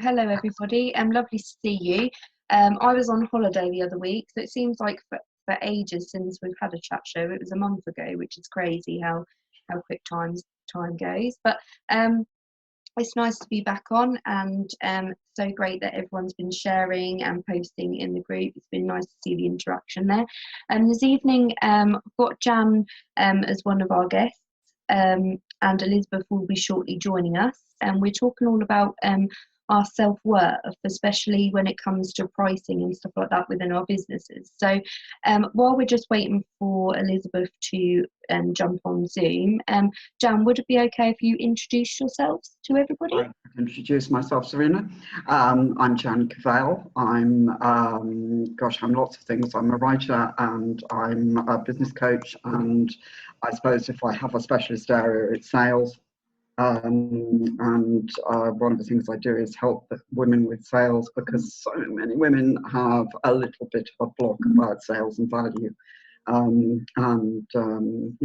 hello everybody. Lovely to see you. I was on holiday the other week, so it seems like for ages since we've had a chat show. It was a month ago, which is crazy how quick time goes. But it's nice to be back on, and so great that everyone's been sharing and posting in the group. It's been nice to see the interaction there. This evening, I've got Jan as one of our guests, and Elizabeth will be shortly joining us. And we're talking all about our self-worth, especially when it comes to pricing and stuff like that within our businesses. So while we're just waiting for Elizabeth to jump on Zoom, Jan, would it be okay if you introduce yourselves to everybody? I introduce myself, Serena. I'm Jan Cavell. I'm lots of things. I'm a writer and I'm a business coach, and I suppose if I have a specialist area, it's sales. And one of the things I do is help women with sales, because so many women have a little bit of a block about sales and value.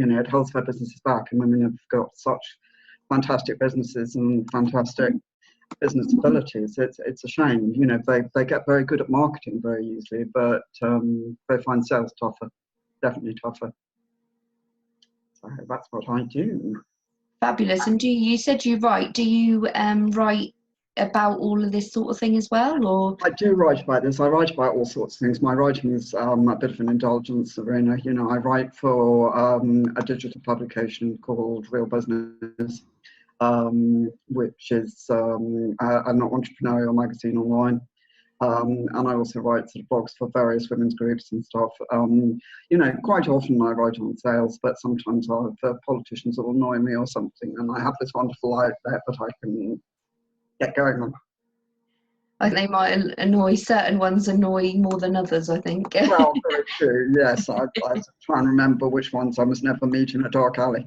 It holds their businesses back, and women have got such fantastic businesses and fantastic business abilities. It's a shame, they get very good at marketing very easily, but they find sales tougher, definitely tougher. So that's what I do. Fabulous. And you said you write. Do you write about all of this sort of thing as well, or? I do write about this. I write about all sorts of things. My writing is a bit of an indulgence, Serena. I write for a digital publication called Real Business, which is an entrepreneurial magazine online. And I also write sort of blogs for various women's groups and stuff. Quite often I write on sales, but sometimes politicians will annoy me or something, and I have this wonderful outlet that I can get going on. I think they might annoy, certain ones annoy more than others, I think. Well, very true, yes. I try and remember which ones I must never meet in a dark alley.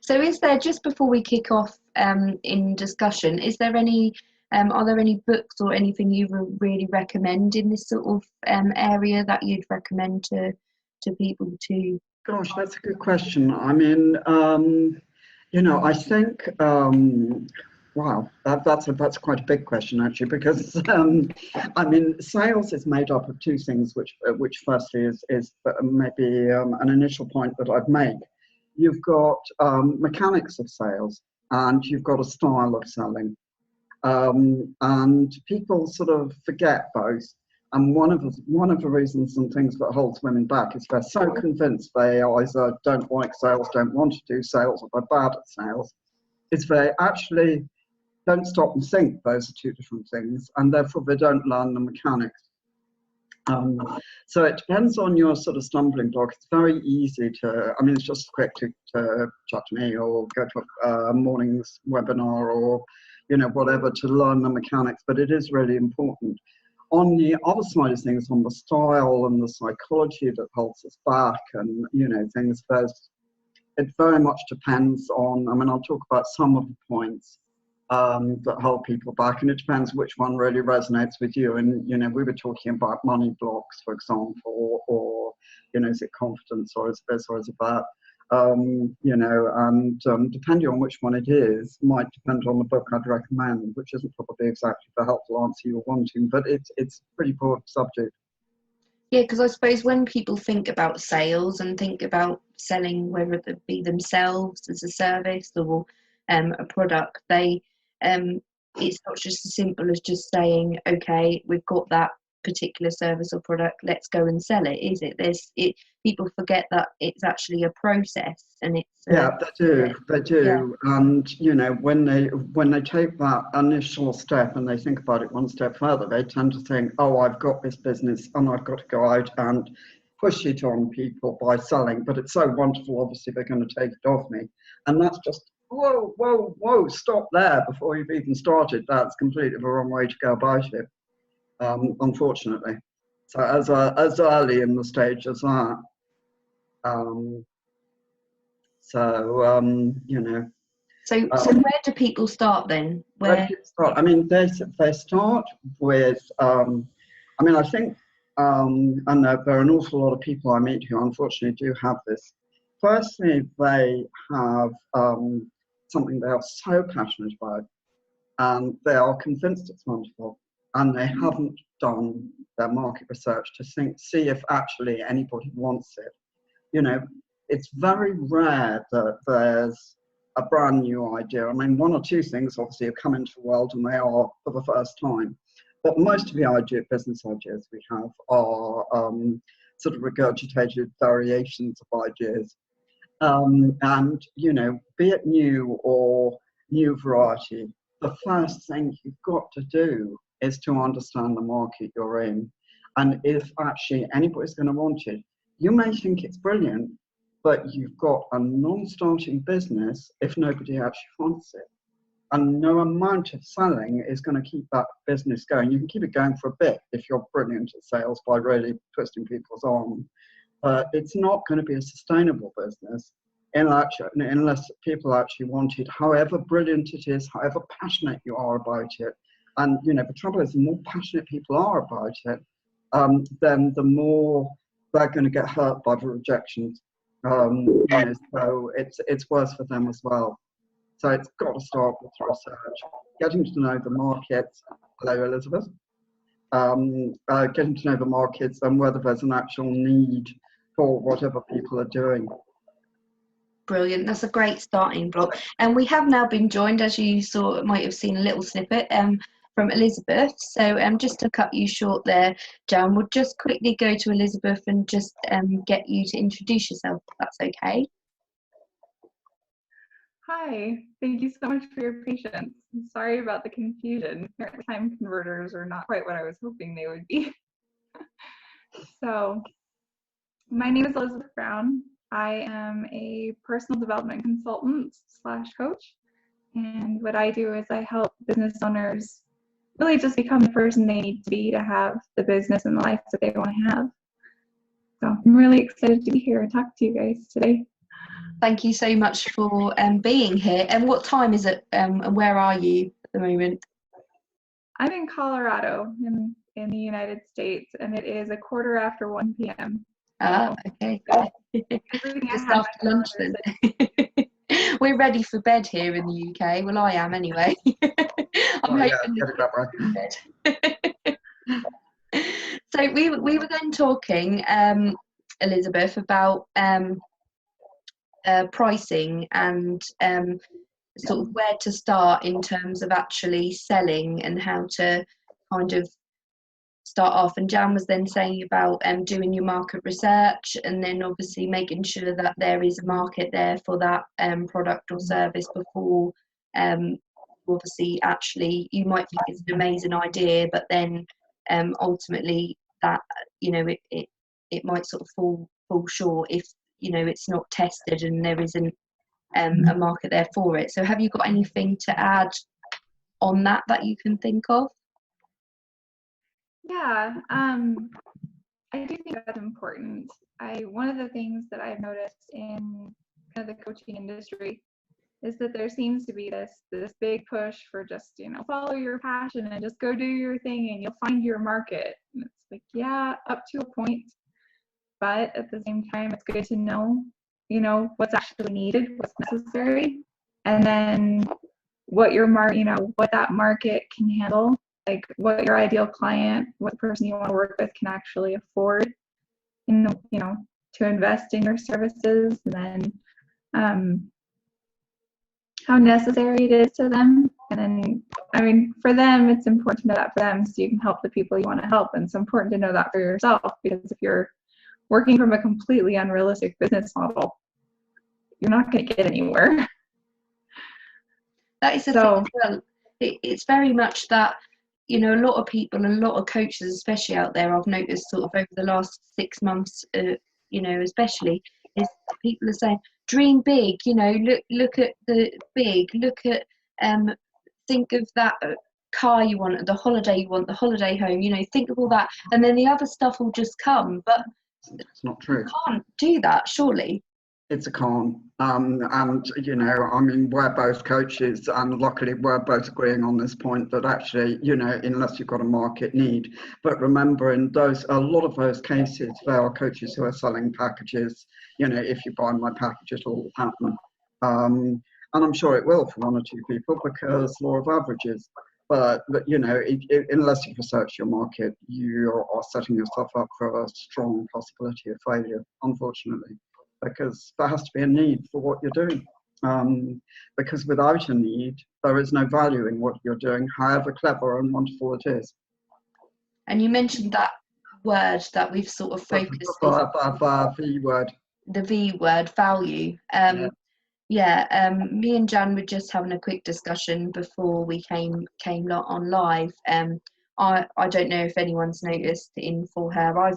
So is there, just before we kick off in discussion, are there any books or anything you really recommend in this sort of area that you'd recommend to people to? Gosh, that's a good question. I mean, I think, wow, that's quite a big question actually, because sales is made up of two things, which firstly is maybe an initial point that I'd make. You've got mechanics of sales, and you've got a style of selling. And people sort of forget both. And one of the reasons and things that holds women back is they're so convinced they either don't like sales, don't want to do sales, or they're bad at sales. Is they actually don't stop and think those are two different things, and therefore they don't learn the mechanics. So it depends on your sort of stumbling block. It's very easy to, it's just quick to chat to me or go to a morning's webinar or whatever to learn the mechanics, but it is really important. On the other side of things, on the style and the psychology that holds us back and, things, it very much depends on, I'll talk about some of the points that hold people back, and it depends which one really resonates with you. And, we were talking about money blocks, for example, or is it confidence, or is this, or is it that? Depending on which one it is, might depend on the book I'd recommend, which isn't probably exactly the helpful answer you're wanting, but it's a pretty broad subject. Yeah, because I suppose when people think about sales and think about selling, whether it be themselves as a service or a product, it's not just as simple as just saying, okay, we've got that particular service or product, let's go and sell it, is it? People forget that it's actually a process, and it's they do. Yeah. And when they take that initial step and they think about it one step further, they tend to think, oh, I've got this business and I've got to go out and push it on people by selling, but it's so wonderful, obviously they're going to take it off me. And that's just, whoa, stop there before you've even started. That's completely the wrong way to go about it. Unfortunately, so as early in the stage as that. So where do people start then? Where do people start? They start with. I think, and there are an awful lot of people I meet who unfortunately do have this. Firstly, they have something they are so passionate about. and they are convinced it's wonderful, and they haven't done their market research to see if actually anybody wants it. You know, it's very rare that there's a brand new idea. I mean, one or two things obviously have come into the world and they are for the first time. But most of the business ideas we have are sort of regurgitated variations of ideas. And, you know, be it new or new variety, the first thing you've got to do is to understand the market you're in. And if actually anybody's going to want it, you may think it's brilliant, but you've got a non-starting business if nobody actually wants it. And no amount of selling is going to keep that business going. You can keep it going for a bit if you're brilliant at sales by really twisting people's arm. It's not going to be a sustainable business unless people actually want it, however brilliant it is, however passionate you are about it. And, you know, the trouble is, the more passionate people are about it, then the more they're going to get hurt by the rejections. You know, so it's worse for them as well. So it's got to start with research, getting to know the markets. Hello, Elizabeth. Getting to know the markets and whether there's an actual need for whatever people are doing. Brilliant. That's a great starting block. And we have now been joined, as you might have seen a little snippet, from Elizabeth. So just to cut you short there, Jan, we'll just quickly go to Elizabeth and just get you to introduce yourself, if that's okay. Hi, thank you so much for your patience. I'm sorry about the confusion. Time converters are not quite what I was hoping they would be. So, my name is Elizabeth Brown. I am a personal development consultant / coach. And what I do is I help business owners really just become the person they need to be to have the business and the life that they want to have. So I'm really excited to be here and talk to you guys today. Thank you so much for being here. And what time is it and where are you at the moment? I'm in Colorado in the United States, and it is 1 p.m. Ah, okay. Just after lunch then. We're ready for bed here in the UK. Well, I am anyway. I'm hoping to bed. So we were then talking, Elizabeth, about pricing and sort of where to start in terms of actually selling and how to kind of start off. And Jan was then saying about doing your market research and then obviously making sure that there is a market there for that product or service before obviously actually you might think it's an amazing idea, but then ultimately that, you know, it might sort of fall short if, you know, it's not tested and there isn't a market there for it. So have you got anything to add on that you can think of? Yeah, I do think that's important. One of the things that I've noticed in kind of the coaching industry is that there seems to be this big push for just, you know, follow your passion and just go do your thing and you'll find your market. And it's like, yeah, up to a point, but at the same time, it's good to know, you know, what's actually needed, what's necessary, and then what what that market can handle. Like what your ideal client, what the person you want to work with can actually afford, you know, to invest in your services, and then how necessary it is to them. And then, I mean, for them, it's important to know that for them so you can help the people you want to help. And it's important to know that for yourself, because if you're working from a completely unrealistic business model, you're not going to get anywhere. That is the thing as well. It's very much that, you know, a lot of people, a lot of coaches, especially out there, I've noticed sort of over the last 6 months, you know, especially, is people are saying, dream big, you know, look at the big, look at, think of that car you want, the holiday you want, the holiday home, you know, think of all that, and then the other stuff will just come. But it's not true. You can't do that, surely. It's a con. And, you know, I mean, we're both coaches and luckily we're both agreeing on this point that actually, you know, unless you've got a market need. But remember, in a lot of those cases, there are coaches who are selling packages. You know, if you buy my package, it will happen. And I'm sure it will for one or two people because law of averages. But you know, unless you've researched your market, you are setting yourself up for a strong possibility of failure, unfortunately, because there has to be a need for what you're doing. Because without a need, there is no value in what you're doing, however clever and wonderful it is. And you mentioned that word that we've sort of focused The V word. The V word, value. Me and Jan were just having a quick discussion before we came on live. I don't know if anyone's noticed in full hair. My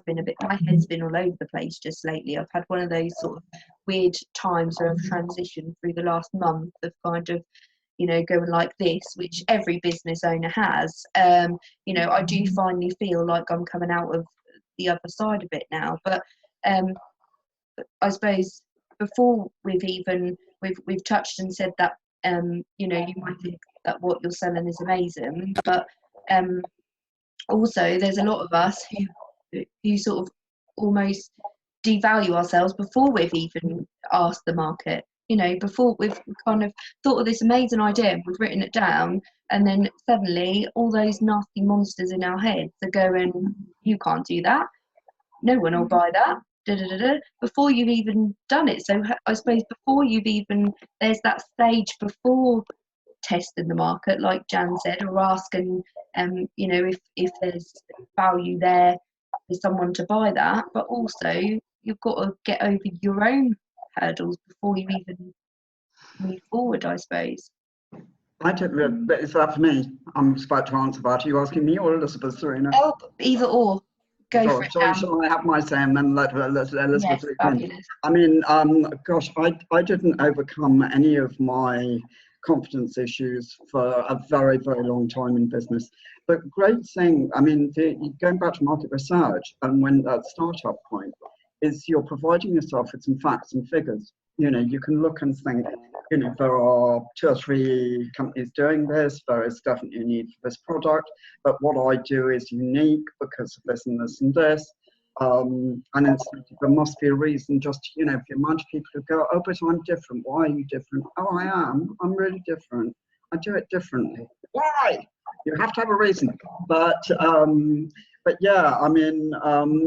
head's been all over the place just lately. I've had one of those sort of weird times where I've transitioned through the last month of kind of, you know, going like this, which every business owner has. You know, I do finally feel like I'm coming out of the other side of it now. But I suppose before we've touched and said that, you know, you might think that what you're selling is amazing, but also there's a lot of us who sort of almost devalue ourselves before we've even asked the market. You know, before we've kind of thought of this amazing idea and we've written it down, and then suddenly all those nasty monsters in our heads are going, you can't do that, no one will buy that, before you've even done it. So I suppose before you've even, there's that stage before testing the market, like Jan said, or asking, you know, if there's value there for someone to buy that. But also you've got to get over your own hurdles before you even move forward, I suppose. I don't. Is that for me? I'm about to answer that. Are you asking me or Elizabeth, Serena? Oh, either or. Go for it. Shall I have my say and then let Elizabeth yes, in? I mean, gosh, I didn't overcome any of my confidence issues for a very, very long time in business. But great thing, I mean, going back to market research and when that startup point, is you're providing yourself with some facts and figures. You know, you can look and think, you know, there are 2 or 3 companies doing this, there is definitely a need for this product, but what I do is unique because of this and this and this. And there must be a reason. Just, you know, the amount of people who go, oh, but I'm different. Why are you different? Oh, I am. I'm really different. I do it differently. Why? You have to have a reason. But yeah, I mean,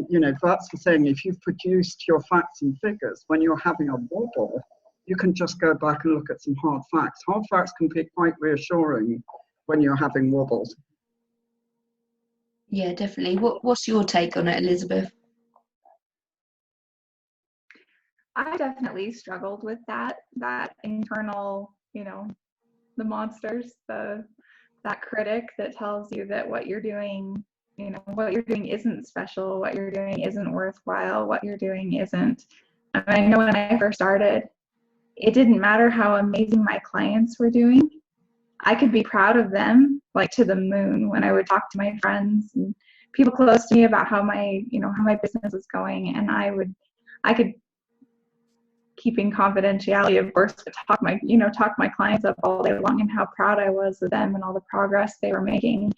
you know, that's the thing. If you've produced your facts and figures, when you're having a wobble, you can just go back and look at some hard facts. Hard facts can be quite reassuring when you're having wobbles. Yeah, definitely. What's your take on it, Elizabeth? I definitely struggled with that internal, you know, the monsters, that critic that tells you that what you're doing, you know, what you're doing isn't special, what you're doing isn't worthwhile, what you're doing isn't. I know when I first started, it didn't matter how amazing my clients were doing. I could be proud of them, like to the moon, when I would talk to my friends and people close to me about how my business was going, and I could, keeping confidentiality, of course, but talk my clients up all day long and how proud I was of them and all the progress they were making.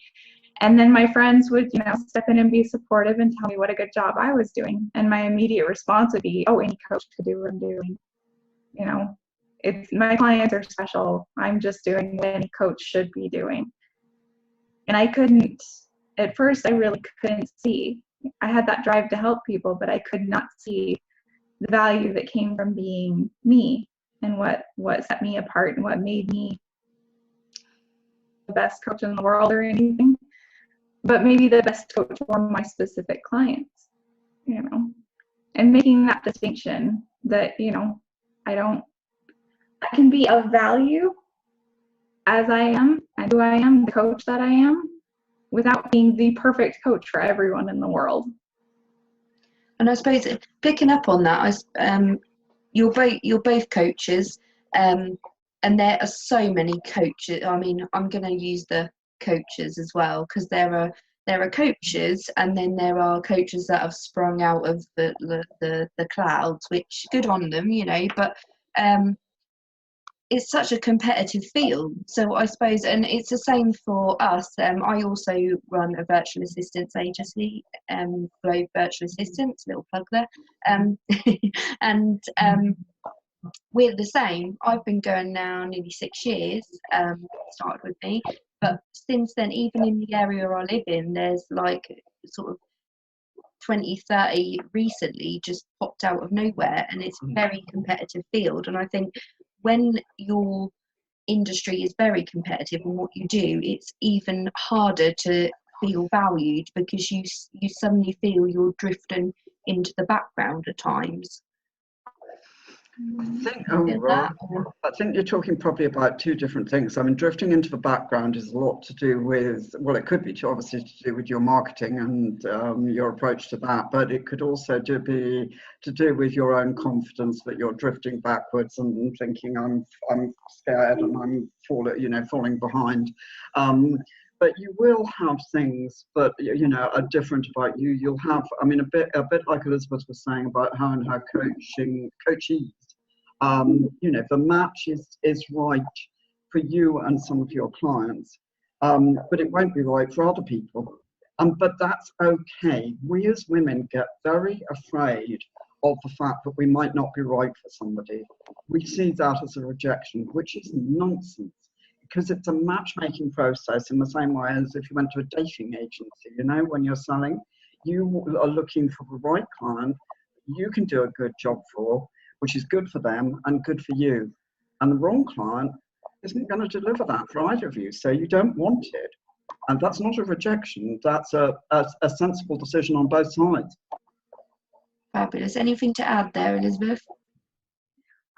And then my friends would, you know, step in and be supportive and tell me what a good job I was doing. And my immediate response would be, oh, any coach could do what I'm doing. You know, my clients are special. I'm just doing what any coach should be doing. And at first, I really couldn't see. I had that drive to help people, but I could not see the value that came from being me and what set me apart and what made me the best coach in the world or anything, but maybe the best coach for my specific clients, you know, and making that distinction that, you know, I can be of value as I am and who I am, the coach that I am, without being the perfect coach for everyone in the world. And I suppose picking up on that, you're both coaches, and there are so many coaches. I mean, I'm going to use the coaches as well, because there are coaches, and then there are coaches that have sprung out of the clouds, which good on them, you know. But it's such a competitive field, so I suppose, and it's the same for us. I also run a virtual assistants agency, Globe Virtual Assistants, little plug there, and we're the same. I've been going now nearly 6 years, started with me. But since then, even in the area I live in, there's like sort of 20, 30 recently just popped out of nowhere, and it's a very competitive field. And I think when your industry is very competitive in what you do, it's even harder to feel valued, because you suddenly feel you're drifting into the background at times. I think, Feel that, or? I think you're talking probably about two different things. I mean, drifting into the background is a lot to do with, well, it could be obviously to do with your marketing and your approach to that, but it could also be to do with your own confidence, that you're drifting backwards and thinking, I'm scared and I'm falling behind. But you will have things that are different about you. You'll have, I mean, a bit like Elizabeth was saying about how and her coachees. The match is right for you and some of your clients, but it won't be right for other people. But that's okay. We as women get very afraid of the fact that we might not be right for somebody. We see that as a rejection, which is nonsense, because it's a matchmaking process in the same way as if you went to a dating agency. When you're selling, you are looking for the right client you can do a good job for, which is good for them and good for you. And the wrong client isn't going to deliver that for either of you, so you don't want it. And that's not a rejection, that's a sensible decision on both sides. Fabulous. Anything to add there, Elizabeth?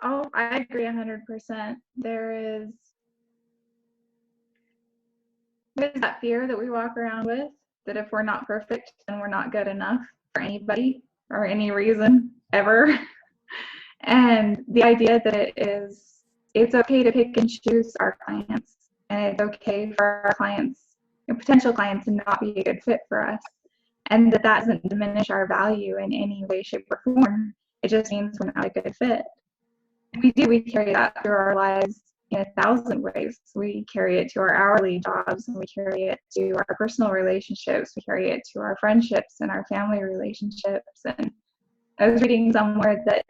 Oh, I agree 100%. There's that fear that we walk around with, that if we're not perfect, then we're not good enough for anybody or any reason ever. And the idea that it's okay to pick and choose our clients, and it's okay for our clients and potential clients to not be a good fit for us, and that doesn't diminish our value in any way, shape, or form. It just means we're not a good fit. We carry that through our lives in 1,000 ways. We carry it to our hourly jobs, and we carry it to our personal relationships. We carry it to our friendships and our family relationships. And I was reading somewhere that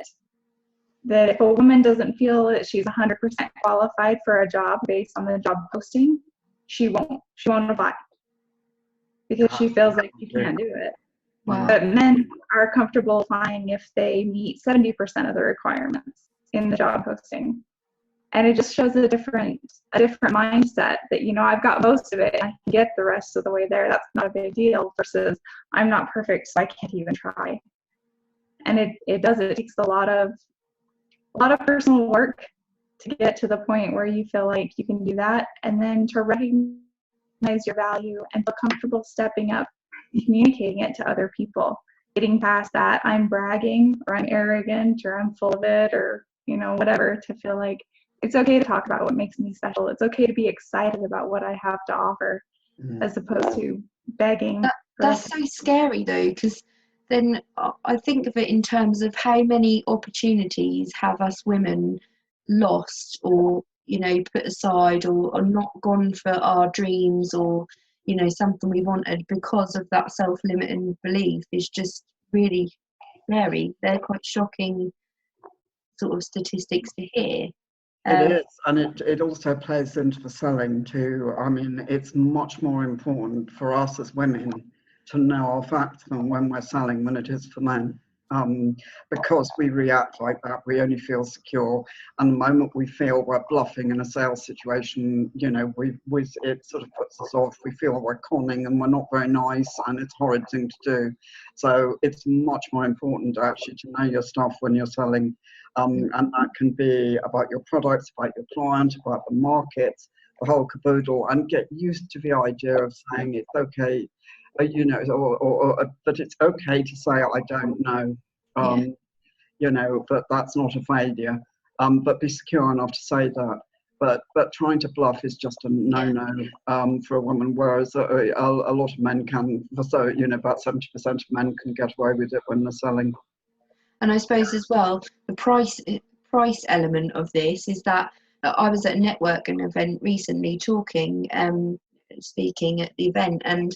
if a woman doesn't feel that she's 100% qualified for a job based on the job posting, she won't apply, because she feels like she can't do it. Wow. But men are comfortable applying if they meet 70% of the requirements in the job posting. And it just shows a different mindset that, I've got most of it, I can get the rest of the way there. That's not a big deal, versus I'm not perfect, so I can't even try. And it takes a lot of personal work to get to the point where you feel like you can do that, and then to recognize your value and feel comfortable stepping up and communicating it to other people. Getting past that I'm bragging, or I'm arrogant, or I'm full of it, or whatever, to feel like it's okay to talk about what makes me special. It's okay to be excited about what I have to offer, as opposed to begging. That's so scary though, because then I think of it in terms of how many opportunities have us women lost, or put aside, or not gone for our dreams, or something we wanted, because of that self-limiting belief. Is just really scary. They're quite shocking sort of statistics to hear. It is, and it also plays into the selling too. I mean, it's much more important for us as women to know our facts than when we're selling than it is for men, because we react like that. We only feel secure, and the moment we feel we're bluffing in a sales situation, it sort of puts us off. We feel we're conning and we're not very nice, and it's a horrid thing to do. So it's much more important actually to know your stuff when you're selling, and that can be about your products, about your client, about the markets, the whole caboodle, and get used to the idea of saying it's okay. But it's okay to say I don't know, but that's not a failure. But be secure enough to say that. But trying to bluff is just a no-no for a woman, whereas a lot of men can. So about 70% of men can get away with it when they're selling. And I suppose as well, the price element of this is that I was at a networking event recently, speaking at the event, and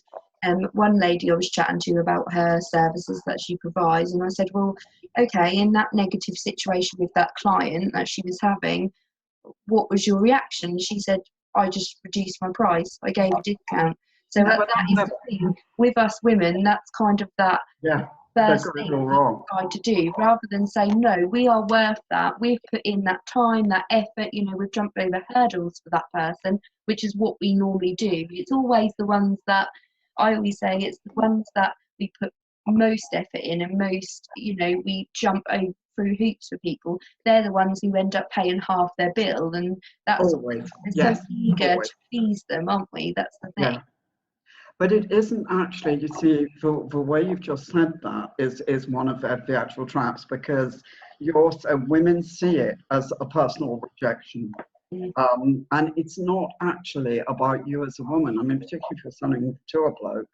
one lady I was chatting to about her services that she provides, and I said, well, okay, in that negative situation with that client that she was having, what was your reaction? She said, I just reduced my price, I gave a discount. So that is the thing with us women, that's kind of that first thing we try to do, rather than say, no, we are worth that, we've put in that time, that effort, you know, we've jumped over hurdles for that person, which is what we normally do. It's always the ones that, I always say, it's the ones that we put most effort in and most, you know, we jump over through hoops for people, they're the ones who end up paying half their bill, and that's always. we're so eager to please them, aren't we? That's the thing. Yeah. But it isn't actually, you see, the way you've just said that is one of the actual traps, because women see it as a personal rejection. And it's not actually about you as a woman. I mean, particularly if you're selling to a bloke,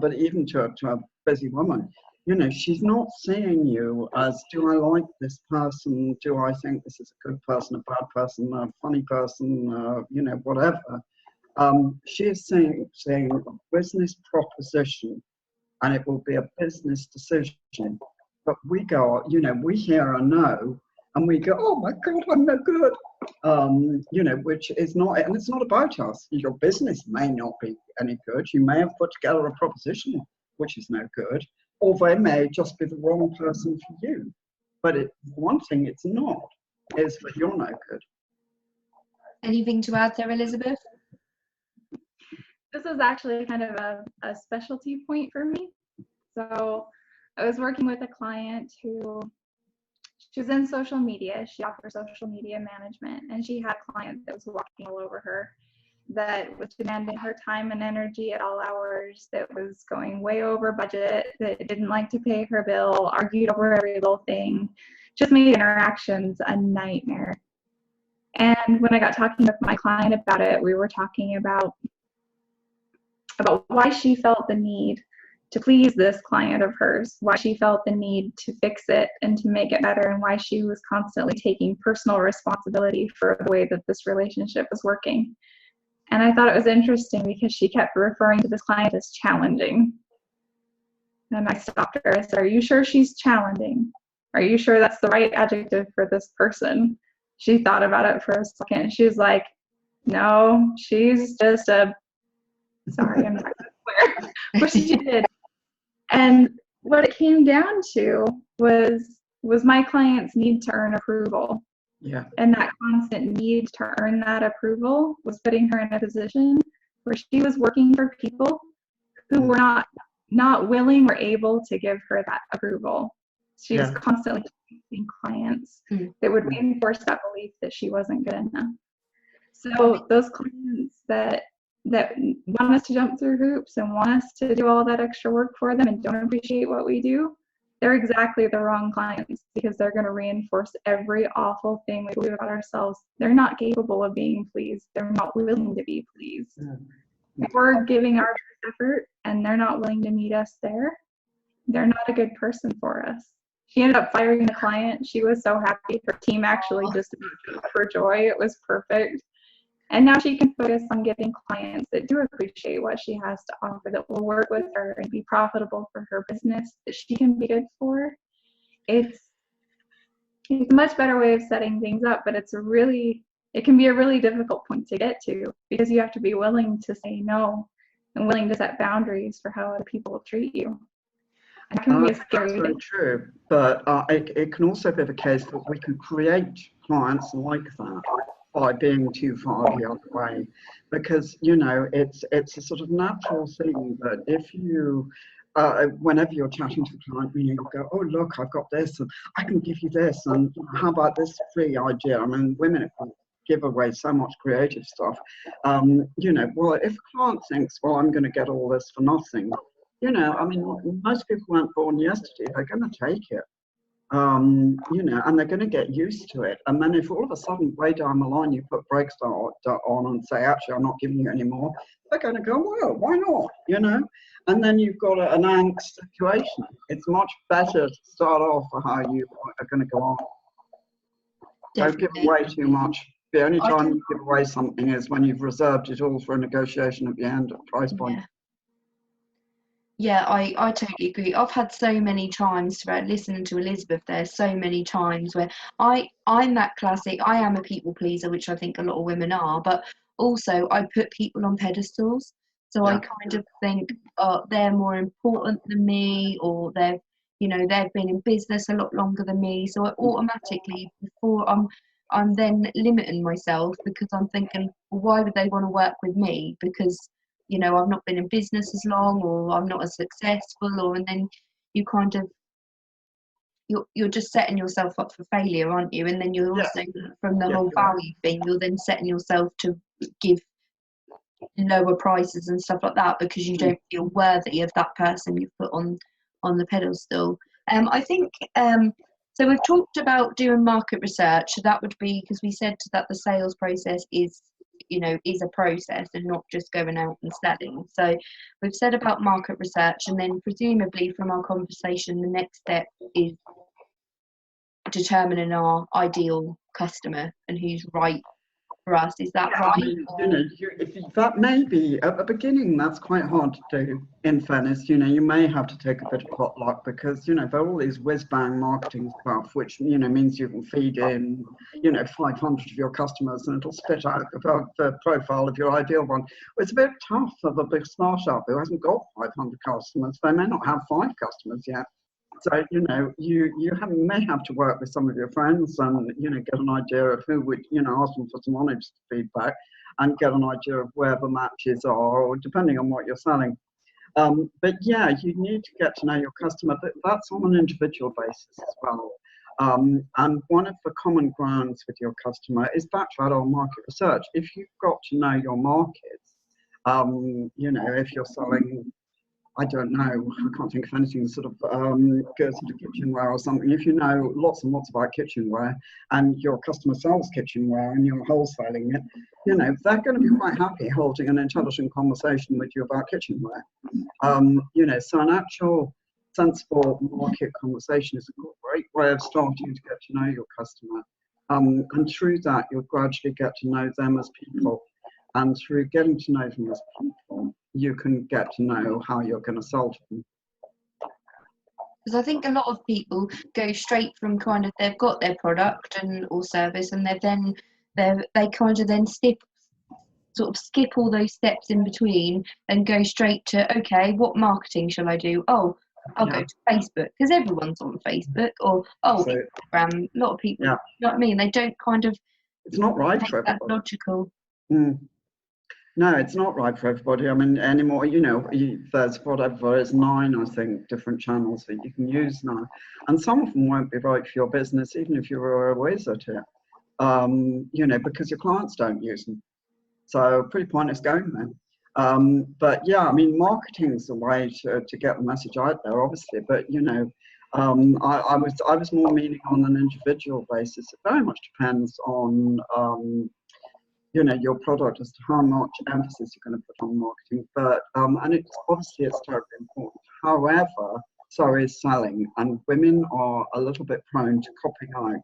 but even to a busy woman, you know, she's not seeing you as, do I like this person? Do I think this is a good person, a bad person, a funny person, you know, whatever. She is saying a business proposition, and it will be a business decision. But we go, you know, we hear a no, and we go, oh my God, I'm no good. You know, which is not, and it's not about us. Your business may not be any good. You may have put together a proposition which is no good, or they may just be the wrong person for you. But one thing it's not is that you're no good. Anything to add there, Elizabeth? This is actually kind of a specialty point for me. So I was working with a client who, she was in social media. She offers social media management, and she had a client that was walking all over her, that was demanding her time and energy at all hours, that was going way over budget, that didn't like to pay her bill, argued over every little thing, just made interactions a nightmare. And when I got talking with my client about it, we were talking about why she felt the need to please this client of hers, why she felt the need to fix it and to make it better, and why she was constantly taking personal responsibility for the way that this relationship was working. And I thought it was interesting because she kept referring to this client as challenging. And I stopped her. I said, are you sure she's challenging? Are you sure that's the right adjective for this person? She thought about it for a second. She was like, no, she's just a, sorry, I'm not going to swear, but she did. And what it came down to was my client's need to earn approval. Yeah. And that constant need to earn that approval was putting her in a position where she was working for people who were not willing or able to give her that approval. She was constantly chasing clients that would reinforce that belief that she wasn't good enough. So those clients that want us to jump through hoops and want us to do all that extra work for them and don't appreciate what we do, they're exactly the wrong clients, because they're going to reinforce every awful thing we believe about ourselves. They're not capable of being pleased. They're not willing to be pleased. We're giving our best effort and they're not willing to meet us there. They're not a good person for us. She ended up firing the client. She was so happy. Her team actually just jumped for joy. It was perfect. And now she can focus on getting clients that do appreciate what she has to offer, that will work with her and be profitable for her business, that she can be good for. It's a much better way of setting things up, but it can be a really difficult point to get to, because you have to be willing to say no and willing to set boundaries for how other people will treat you. And it can be a scary That's very true, but it can also be the case that we can create clients like that by being too far the other way, because, you know, it's a sort of natural thing that if you whenever you're chatting to a client, you go, oh look, I've got this and I can give you this, and how about this free idea? I mean, women give away so much creative stuff. You know, well, if a client thinks, well, I'm going to get all this for nothing, you know, I mean, most people weren't born yesterday, they're going to take it. You know, and they're going to get used to it. And then if all of a sudden, way down the line, you put brakes on and say, actually, I'm not giving you any more, they're going to go, well, why not? You know? And then you've got an angst situation. It's much better to start off for how you are going to go on. Definitely. Don't give away too much. The only time you give away something is when you've reserved it all for a negotiation at the end at price point. Yeah. Yeah, I totally agree. I've had so many times throughout listening to Elizabeth there, so many times where I'm that classic, I am a people pleaser, which I think a lot of women are, but also I put people on pedestals. So I Yeah. kind of think, oh, they're more important than me, or they've been in business a lot longer than me. So I automatically, before I'm then limiting myself, because I'm thinking, well, why would they want to work with me? Because I've not been in business as long, or I'm not as successful, and then you kind of you're just setting yourself up for failure, aren't you? And then you're Yeah. also, from the Yeah, whole you're right. value thing, you're then setting yourself to give lower prices and stuff like that because you don't feel worthy of that person you've put on the pedestal. I think so. We've talked about doing market research. So that would be, because we said that the sales process is a process and not just going out and selling. So we've said about market research, and then presumably from our conversation, the next step is determining our ideal customer and who's right for us. Is that I right? mean, that may be at the beginning. That's quite hard to do. In fairness, you may have to take a bit of potluck because there are all these whiz bang marketing stuff, which means you can feed in 500 of your customers and it'll spit out the profile of your ideal one. It's a bit tough for the big startup who hasn't got 500 customers. They may not have 5 customers yet. So, may have to work with some of your friends and, get an idea of who would, ask them for some honest feedback and get an idea of where the matches are, or depending on what you're selling. But yeah, you need to get to know your customer, but that's on an individual basis as well. And one of the common grounds with your customer is back to that old market research. If you've got to know your markets, if you're selling, I don't know, I can't think of anything sort of goes into kitchenware or something. If you know lots and lots about kitchenware and your customer sells kitchenware and you're wholesaling it, they're going to be quite happy holding an intelligent conversation with you about kitchenware. So an actual sensible market conversation is a great way of starting to get to know your customer. And through that, you'll gradually get to know them as people. And through getting to know them as people, you can get to know how you're going to sell to them. Because I think a lot of people go straight from kind of, they've got their product and or service, and they kind of then skip all those steps in between and go straight to, okay, what marketing shall I do? Oh, I'll go to Facebook because everyone's on Facebook, or Instagram. A lot of people, you know what I mean? They don't kind of. It's not right for everybody. That logical. No, it's not right for everybody. I mean, anymore, there's whatever, it's 9, I think, different channels that you can use now. And some of them won't be right for your business, even if you were a whiz at it, because your clients don't use them. So pretty pointless going there. But yeah, I mean, marketing's a way to get the message out there, obviously. But, I was more meaning on an individual basis. It very much depends on your product as to how much emphasis you're going to put on marketing. But and it's terribly important. However, so is selling, and women are a little bit prone to copying out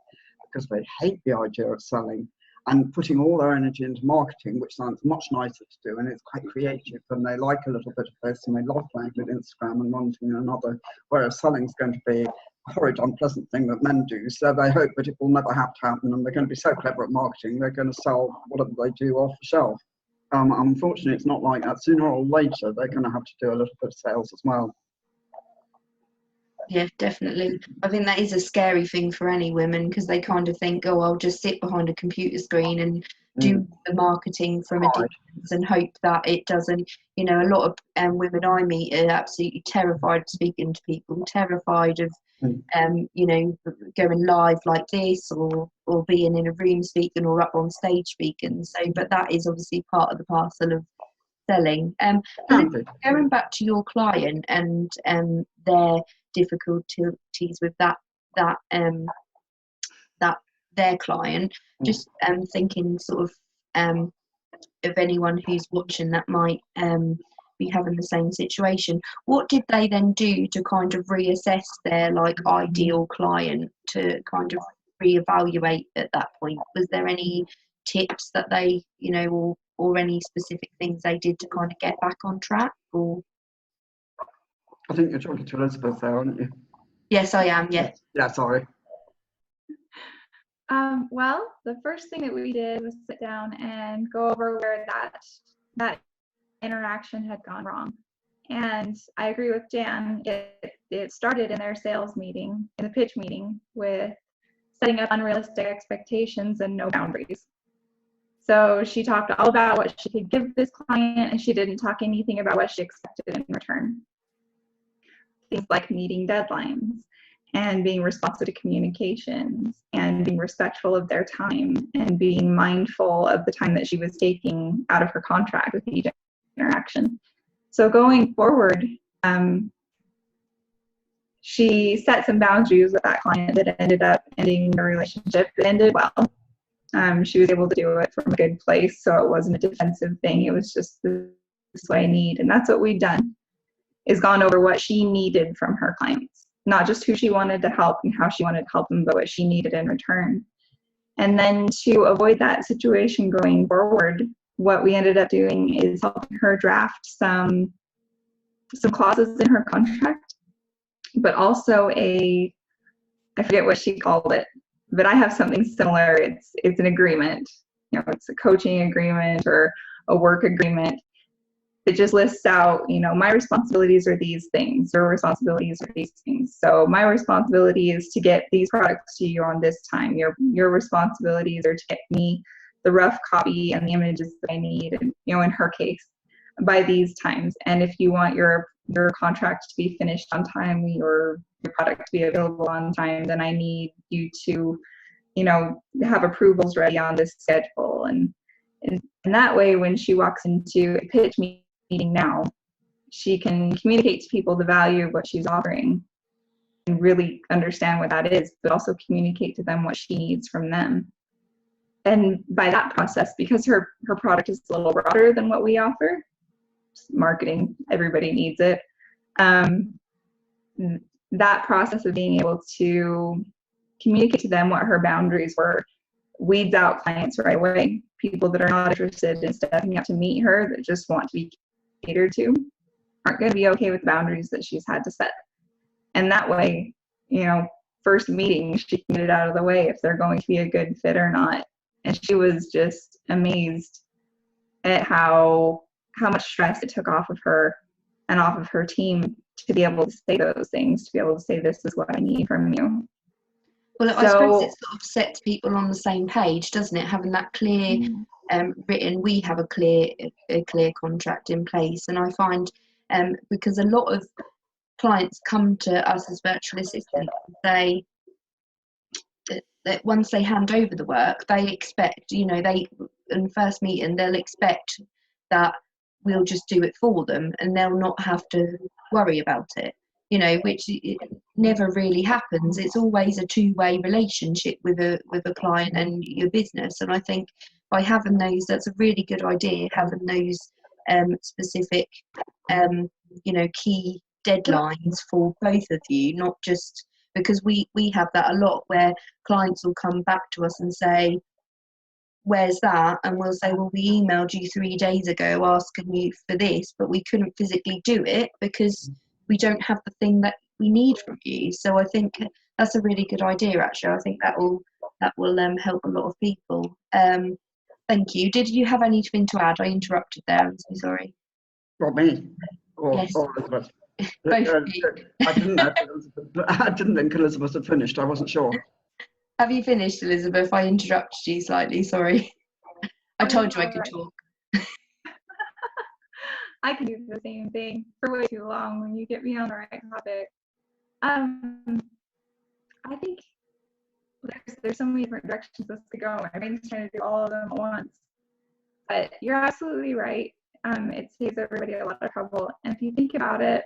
because they hate the idea of selling and putting all their energy into marketing, which sounds much nicer to do, and it's quite creative, and they like a little bit of this, and they love playing with Instagram and one thing and another, whereas selling is going to be a horrid, unpleasant thing that men do, so they hope that it will never have to happen, and they're going to be so clever at marketing, they're going to sell whatever they do off the shelf. Unfortunately, it's not like that. Sooner or later, they're going to have to do a little bit of sales as well. Yeah, definitely. I think that is a scary thing for any women, because they kind of think, oh, I'll just sit behind a computer screen and do the marketing from a distance and hope that it doesn't, a lot of women I meet are absolutely terrified of speaking to people, terrified of, going live like this, or being in a room speaking, or up on stage speaking. So, but that is obviously part of the parcel of selling. Going back to your client and their difficulties with that their client, just thinking sort of anyone who's watching that might be having the same situation, what did they then do to kind of reassess their ideal client, to kind of reevaluate at that point? Was there any tips that they or any specific things they did to kind of get back on track? Or I think you're talking to Elizabeth there, aren't you? Yes, I am. Yeah. Yeah, sorry. Well, the first thing that we did was sit down and go over where that interaction had gone wrong. And I agree with Jan. It started in their sales meeting, in the pitch meeting, with setting up unrealistic expectations and no boundaries. So she talked all about what she could give this client, and she didn't talk anything about what she expected in return. Things like meeting deadlines and being responsive to communications and being respectful of their time and being mindful of the time that she was taking out of her contract with each interaction. So going forward, she set some boundaries with that client that ended up ending the relationship. It ended well. She was able to do it from a good place, so it wasn't a defensive thing. It was just this way I need, and that's what we've done, is gone over what she needed from her clients, not just who she wanted to help and how she wanted to help them, but what she needed in return. And then to avoid that situation going forward, what we ended up doing is helping her draft some clauses in her contract, but also I forget what she called it, but I have something similar. It's an agreement. It's a coaching agreement or a work agreement. It just lists out, my responsibilities are these things, your responsibilities are these things. So my responsibility is to get these products to you on this time. Your responsibilities are to get me the rough copy and the images that I need, and, in her case, by these times. And if you want your contract to be finished on time, your product to be available on time, then I need you to, have approvals ready on this schedule. And that way, when she walks into a pitch meeting now, she can communicate to people the value of what she's offering and really understand what that is, but also communicate to them what she needs from them. And by that process, because her product is a little broader than what we offer, marketing, everybody needs it. That process of being able to communicate to them what her boundaries were weeds out clients right away. People that are not interested in stepping up to meet her, that just want to be catered to, aren't going to be okay with the boundaries that she's had to set. And that way, first meeting, she can get it out of the way if they're going to be a good fit or not. And she was just amazed at how much stress it took off of her and off of her team to be able to say those things, to be able to say, this is what I need from you. Well, I suppose it sort of sets people on the same page, doesn't it? Having that clear written, we have a clear contract in place. And I find because a lot of clients come to us as virtual assistants and say that once they hand over the work, they expect, in the first meeting, they'll expect that we'll just do it for them and they'll not have to worry about it, which never really happens. It's always a two-way relationship with a client and your business. And I think by having those, that's a really good idea, having those specific, key deadlines for both of you, not just because we have that a lot where clients will come back to us and say, where's that? And we'll say, well, we emailed you 3 days ago asking you for this, but we couldn't physically do it because we don't have the thing that we need from you. So I think that's a really good idea, actually. I think that will help a lot of people. Thank you. Did you have anything to add? I interrupted there. I'm so sorry. Well, me or Yes. Elizabeth? Both of you. I didn't think Elizabeth had finished. I wasn't sure. Have you finished, Elizabeth? I interrupted you slightly. Sorry. I told you I could talk. I can do the same thing for way too long when you get me on the right topic. I think there's so many different directions this could go. My brain's trying to do all of them at once. But you're absolutely right. It saves everybody a lot of trouble. And if you think about it,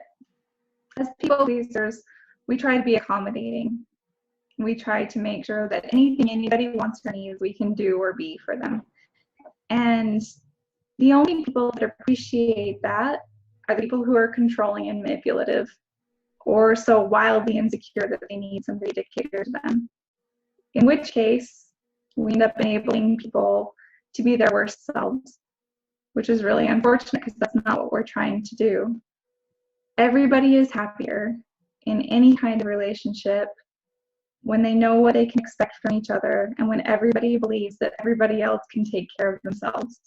as people pleasers, we try to be accommodating. We try to make sure that anything anybody wants or needs, we can do or be for them. And the only people that appreciate that are the people who are controlling and manipulative, or so wildly insecure that they need somebody to cater to them. In which case, we end up enabling people to be their worst selves, which is really unfortunate because that's not what we're trying to do. Everybody is happier in any kind of relationship when they know what they can expect from each other and when everybody believes that everybody else can take care of themselves.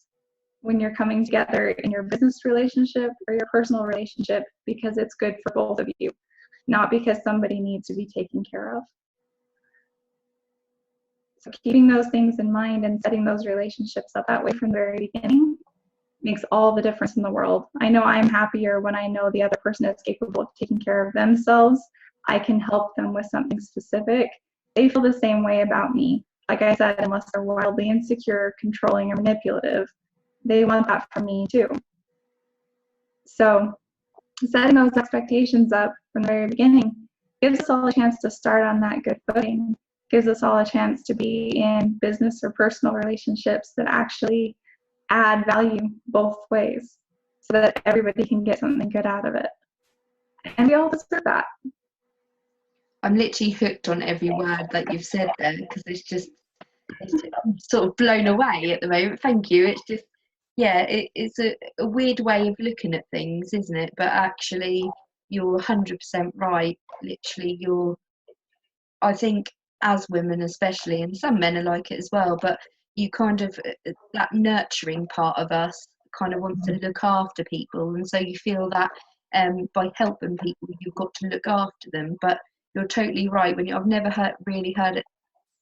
When you're coming together in your business relationship or your personal relationship because it's good for both of you, not because somebody needs to be taken care of. So keeping those things in mind and setting those relationships up that way from the very beginning makes all the difference in the world. I know I'm happier when I know the other person is capable of taking care of themselves. I can help them with something specific. They feel the same way about me. Like I said, unless they're wildly insecure, controlling, or manipulative, they want that from me too. So setting those expectations up from the very beginning gives us all a chance to start on that good footing, gives us all a chance to be in business or personal relationships that actually add value both ways so that everybody can get something good out of it. And we all deserve that. I'm literally hooked on every word that you've said there because I'm sort of blown away at the moment. Thank you. It's just, yeah, it's a weird way of looking at things, isn't it? But actually, you're 100% right. Literally, I think as women especially, and some men are like it as well, but you kind of, that nurturing part of us kind of wants to look after people, and so you feel that by helping people you've got to look after them. But you're totally right. I've never really heard it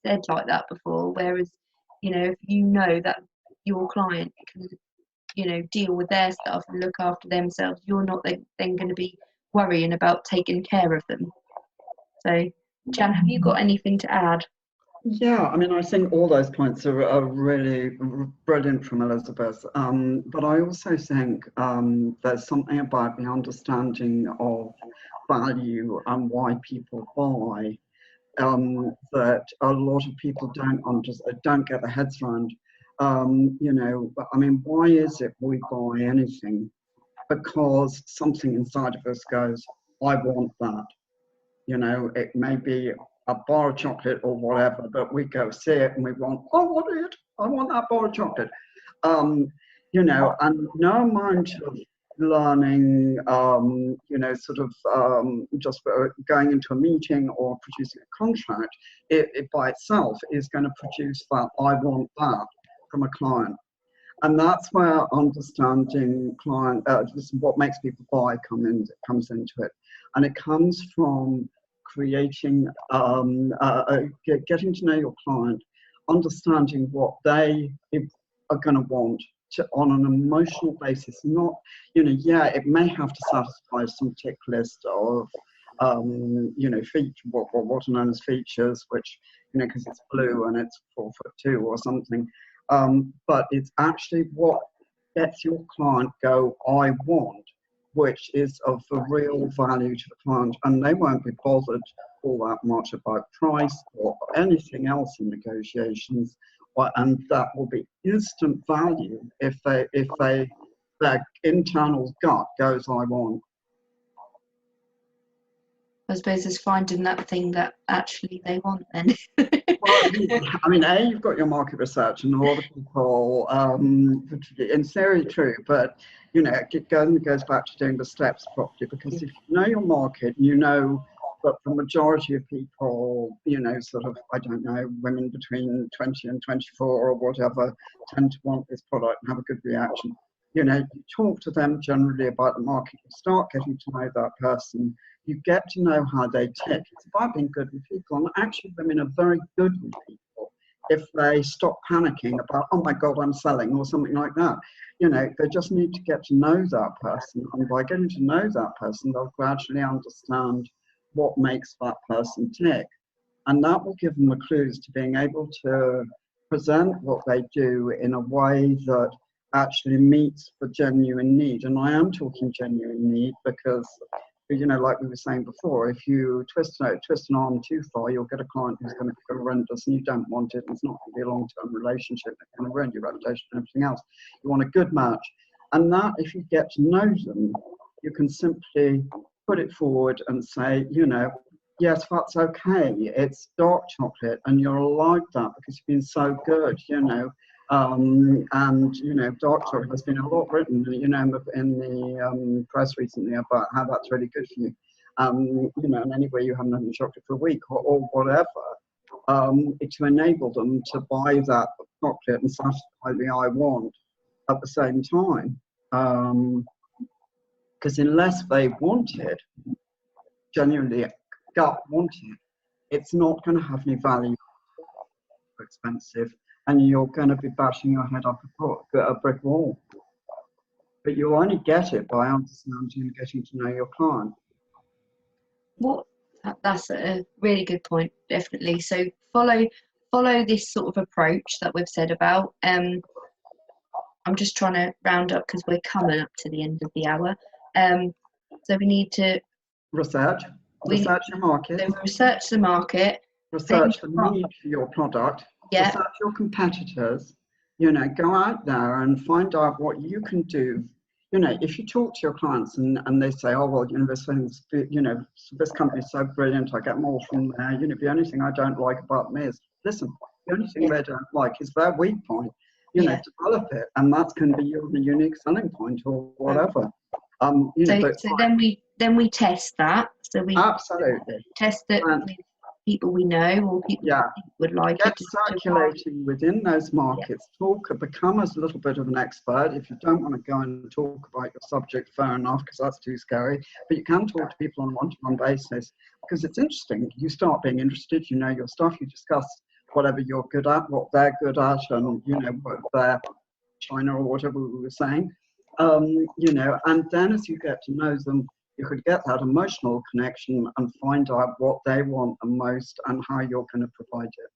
said like that before, whereas if you know that your client can deal with their stuff and look after themselves, you're not then going to be worrying about taking care of them. So Jan, have you got anything to add? Yeah, I mean, I think all those points are really brilliant from Elizabeth. But I also think there's something about the understanding of value and why people buy that a lot of people don't get their heads around. I mean, why is it we buy anything? Because something inside of us goes, I want that. It may be a bar of chocolate or whatever, but we go see it and we want, I want it. I want that bar of chocolate. And no amount of learning, just going into a meeting or producing a contract, it by itself is going to produce that I want that from a client. And that's where understanding what makes people buy comes into it. And it comes from creating, getting to know your client, understanding what they are going to want on an emotional basis. Not, it may have to satisfy some tick list of, feature, what are known as features, which, because it's blue and it's 4'2" or something. But it's actually what gets your client go, I want, which is of the real value to the client, and they won't be bothered all that much about price or anything else in negotiations, and that will be instant value if their internal gut goes, I want. I suppose it's finding that thing that actually they want then. Well, I mean, you've got your market research, and a lot of people, in theory, true, but it goes back to doing the steps properly. Because if you know your market, you know that the majority of people, sort of, I don't know, women between 20 and 24 or whatever, tend to want this product and have a good reaction. You talk to them generally about the market. You start getting to know that person. You get to know how they tick. It's about being good with people. And actually, women are very good with people if they stop panicking about, oh my God, I'm selling or something like that. They just need to get to know that person. And by getting to know that person, they'll gradually understand what makes that person tick. And that will give them the clues to being able to present what they do in a way that actually meets the genuine need. And I am talking genuine need because, like we were saying before, if you twist an arm too far, you'll get a client who's going to be horrendous and you don't want it. It's not going to be a long-term relationship. It's going to ruin your reputation and everything else. You want a good match. And that, if you get to know them, you can simply put it forward and say, yes, that's okay. It's dark chocolate and you're like that because you've been so good, And doctor, there's been a lot written, in the press recently about how that's really good for you. And anyway, you haven't had chocolate for a week or whatever, to enable them to buy that chocolate and satisfy the I want at the same time. Because unless they want it, genuinely gut wanted, it's not going to have any value. Expensive, and you're going to be bashing your head up a brick wall. But you'll only get it by understanding and getting to know your client. Well, that's a really good point, definitely. So follow this sort of approach that we've said about. I'm just trying to round up because we're coming up to the end of the hour. So we need to research your market. So research the market. Research the need for your product. Yeah. Research your competitors. Go out there and find out what you can do. If you talk to your clients and they say, oh, well, this company is so brilliant, I get more from there. The only thing I don't like about them is, listen, the only thing they don't like is their weak point. Develop it, and that can be your unique selling point or whatever. So then we test that. So we absolutely test it with people we know or people who would like Get it. Circulating within those markets. Become a little bit of an expert. If you don't want to go and talk about your subject, fair enough, because that's too scary. But you can talk to people on a one-to-one basis because it's interesting. You start being interested. You know your stuff. You discuss whatever you're good at, what they're good at, and what their China or whatever we were saying. And then as you get to know them, you could get that emotional connection and find out what they want the most and how you're going to provide it.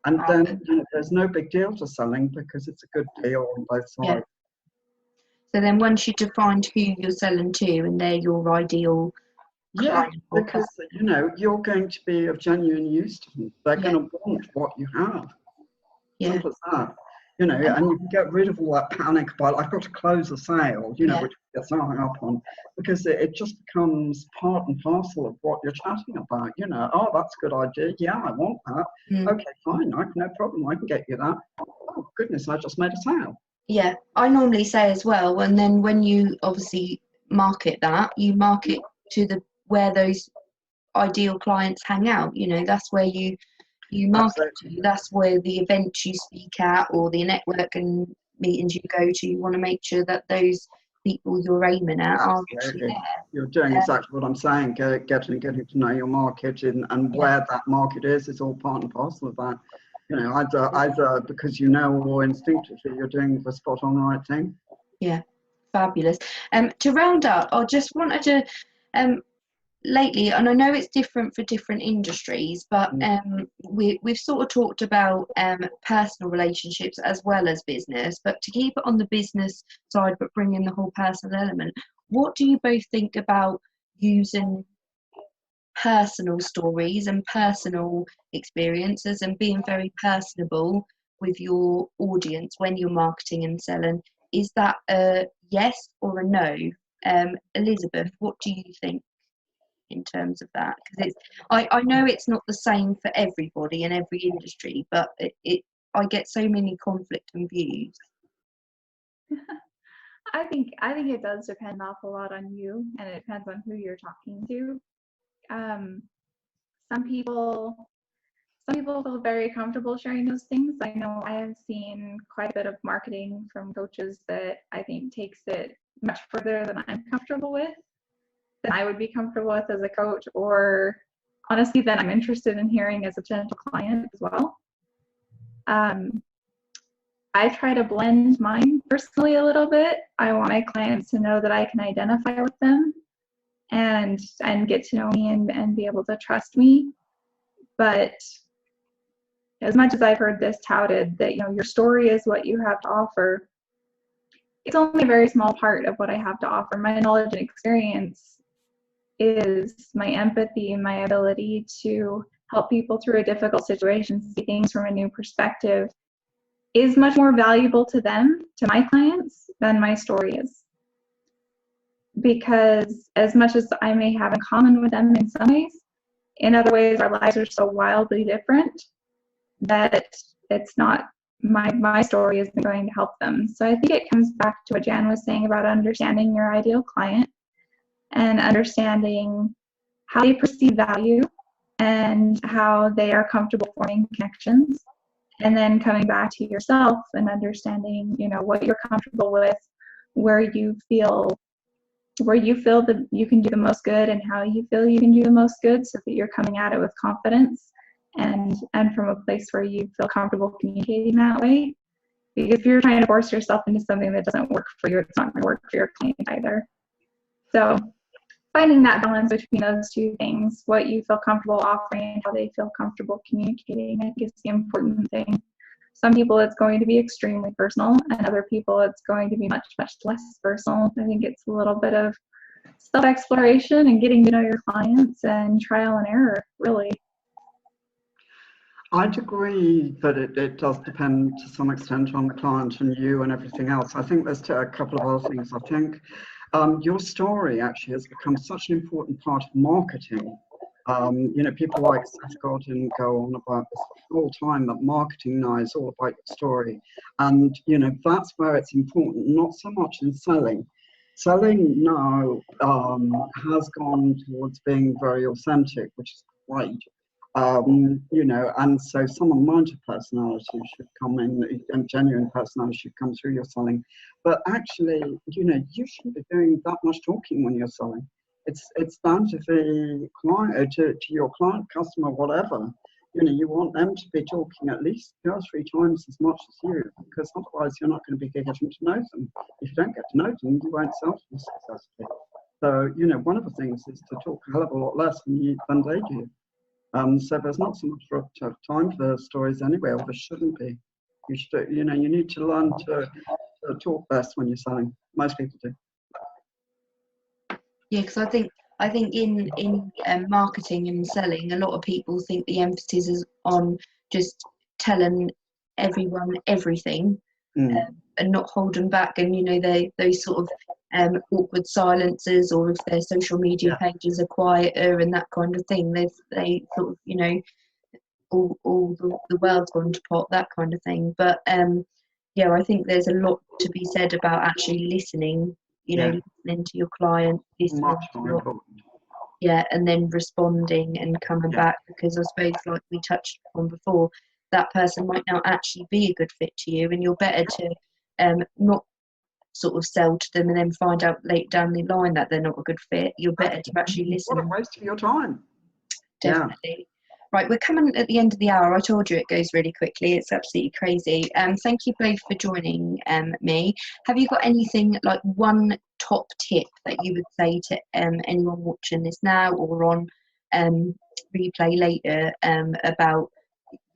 And then there's no big deal to selling because it's a good deal on both sides. Yeah. So then once you define who you're selling to and they're your ideal client, because you're going to be of genuine use to them. They're going to want what you have. Simple as that. And you can get rid of all that panic about, I've got to close a sale, which gets hung up on, because it just becomes part and parcel of what you're chatting about. Oh, that's a good idea. Yeah, I want that. Okay, fine. No problem. I can get you that. Oh, goodness, I just made a sale. Yeah, I normally say as well, and then when you obviously market that, you market to where those ideal clients hang out. That's where you market to. That's where the events you speak at or the network and meetings you go to, you want to make sure that those people you're aiming at are actually there. You're doing exactly what I'm saying. Getting to know your market and where that market is all part and parcel of that. Either because or instinctively you're doing the spot on right thing. Yeah, fabulous. To round up, I just wanted to lately, and I know it's different for different industries, but we've sort of talked about personal relationships as well as business, but to keep it on the business side but bring in the whole personal element, what do you both think about using personal stories and personal experiences and being very personable with your audience when you're marketing and selling? Is that a yes or a no? Elizabeth, what do you think in terms of that? Because I know it's not the same for everybody in every industry, but I get so many conflicting views. I think it does depend an awful lot on you, and it depends on who you're talking to. Some people feel very comfortable sharing those things. I know I have seen quite a bit of marketing from coaches that I think takes it much further than I'm comfortable with, that I would be comfortable with as a coach, or honestly that I'm interested in hearing as a potential client as well. I try to blend mine personally a little bit. I want my clients to know that I can identify with them and get to know me and be able to trust me. But as much as I've heard this touted that your story is what you have to offer, it's only a very small part of what I have to offer. My knowledge and experience is my empathy and my ability to help people through a difficult situation, see things from a new perspective, is much more valuable to them, to my clients, than my story is. Because as much as I may have in common with them in some ways, in other ways our lives are so wildly different that it's not my story isn't going to help them. So I think it comes back to what Jan was saying about understanding your ideal client and understanding how they perceive value and how they are comfortable forming connections, and then coming back to yourself and understanding, what you're comfortable with, where you feel that you can do the most good, and how you feel you can do the most good, so that you're coming at it with confidence and from a place where you feel comfortable communicating that way. Because if you're trying to force yourself into something that doesn't work for you, it's not going to work for your client either. So finding that balance between those two things, what you feel comfortable offering and how they feel comfortable communicating, I think is the important thing. Some people it's going to be extremely personal, and other people it's going to be much, much less personal. I think it's a little bit of self-exploration and getting to know your clients and trial and error, really. I'd agree that it does depend to some extent on the client and you and everything else. I think there's a couple of other things. I think your story actually has become such an important part of marketing. People like Seth Godin go on about this all the time, that marketing now is all about your story. And, that's where it's important, not so much in selling. Selling now has gone towards being very authentic, which is great. And so some amount of personality should come in, and genuine personality should come through your selling. But actually, you shouldn't be doing that much talking when you're selling. It's down to the client, to your client, customer, whatever. You want them to be talking at least 2 or 3 times as much as you, because otherwise you're not going to be getting to know them. If you don't get to know them, you won't sell them successfully. So, one of the things is to talk a hell of a lot less than they do. So there's not so much for time for stories anyway, or there shouldn't be. You should, you need to learn to talk less when you're selling. Most people do. Yeah, because I think in marketing and selling, a lot of people think the emphasis is on just telling everyone everything and not holding back. And those sort of awkward silences, or if their social media pages are quieter and that kind of thing, they sort of all the world's gone to pot, that kind of thing. But I think there's a lot to be said about actually listening. Listening to your client, much more important. And then responding and coming back, because I suppose, like we touched on before, that person might not actually be a good fit to you, and you're better to not sort of sell to them and then find out later down the line that they're not a good fit. You're better to actually listen. What a waste of your time. Definitely. Yeah. Right, we're coming at the end of the hour. I told you it goes really quickly. It's absolutely crazy. Thank you both for joining me. Have you got anything, like one top tip that you would say to anyone watching this now or on replay later about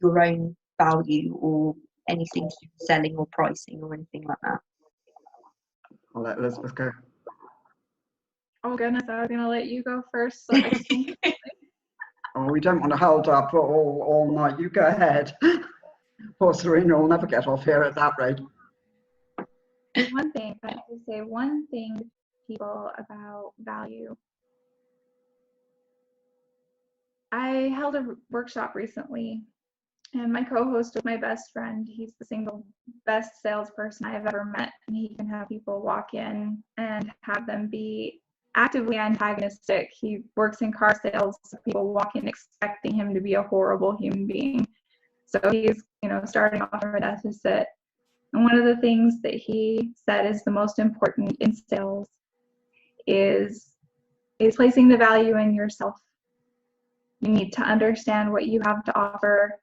your own value, or anything to do with selling or pricing or anything like that? I'll let Elizabeth go. Oh goodness, I was gonna let you go first. So Oh, we don't want to hold up all night. You go ahead. Poor Serena will never get off here at that rate. One thing to people about value. I held a workshop recently, and my co-host was my best friend. He's the single best salesperson I've ever met, and he can have people walk in and have them be actively antagonistic. He works in car sales, so people walk in expecting him to be a horrible human being. So he's, starting off from a deficit. And one of the things that he said is the most important in sales is placing the value in yourself. You need to understand what you have to offer,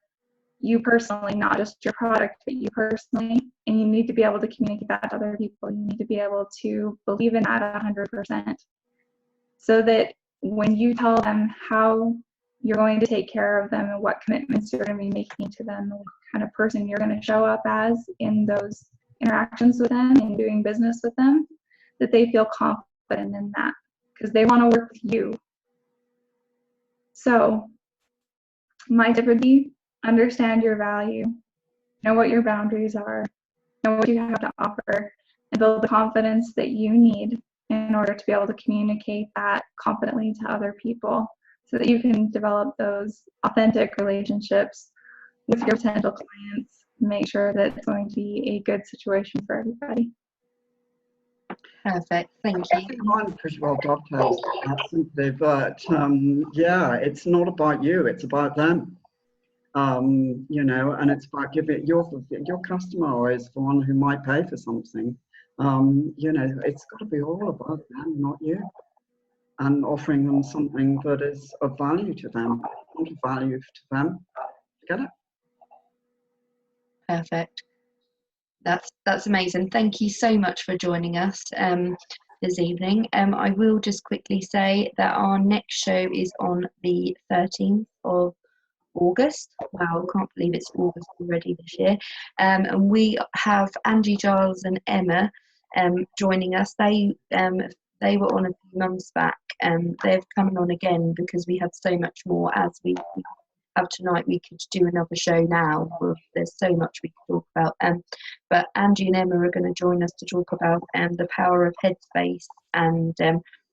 you personally, not just your product, but you personally, and you need to be able to communicate that to other people. You need to be able to believe in that 100%, so that when you tell them how you're going to take care of them and what commitments you're going to be making to them, and what kind of person you're going to show up as in those interactions with them and doing business with them, that they feel confident in that, because they want to work with you. So my tip would be, understand your value, know what your boundaries are, know what you have to offer, and build the confidence that you need in order to be able to communicate that confidently to other people, so that you can develop those authentic relationships with your potential clients make sure that it's going to be a good situation for everybody. Perfect. Thank I you. think mine pretty well dovetails that simply, but yeah, it's not about you, it's about them. You know, and it's about giving your customer is the one who might pay for something. You know, it's got to be all about them, not you, and offering them something that is of value to them, not of value to them. Get it? Perfect. That's amazing. Thank you so much for joining us this evening. I will just quickly say that our next show is on the 13th of August. Wow, I can't believe it's August already this year. And we have Angie, Giles, and Emma joining us. They were on a few months back, and they've come on again because we have so much more. As we have tonight, we could do another show now. There's so much we could talk about. But Angie and Emma are going to join us to talk about the power of headspace and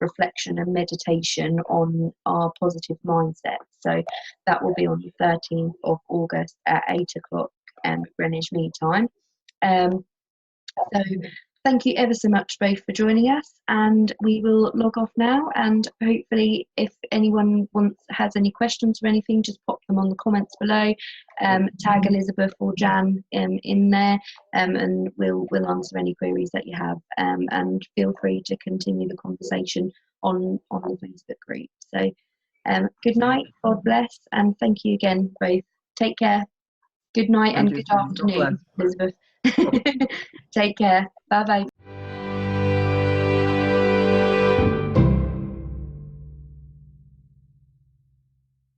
reflection and meditation on our positive mindset. So that will be on the 13th of August at 8 o'clock Greenwich Mean Time. So thank you ever so much both for joining us, and we will log off now, and hopefully if anyone has any questions or anything, just pop them on the comments below. Tag Elizabeth or Jan in there, and we'll answer any queries that you have, and feel free to continue the conversation on the Facebook group. So good night, God bless, and thank you again both. Take care. Good night and good afternoon, Elizabeth. Take care. Bye bye.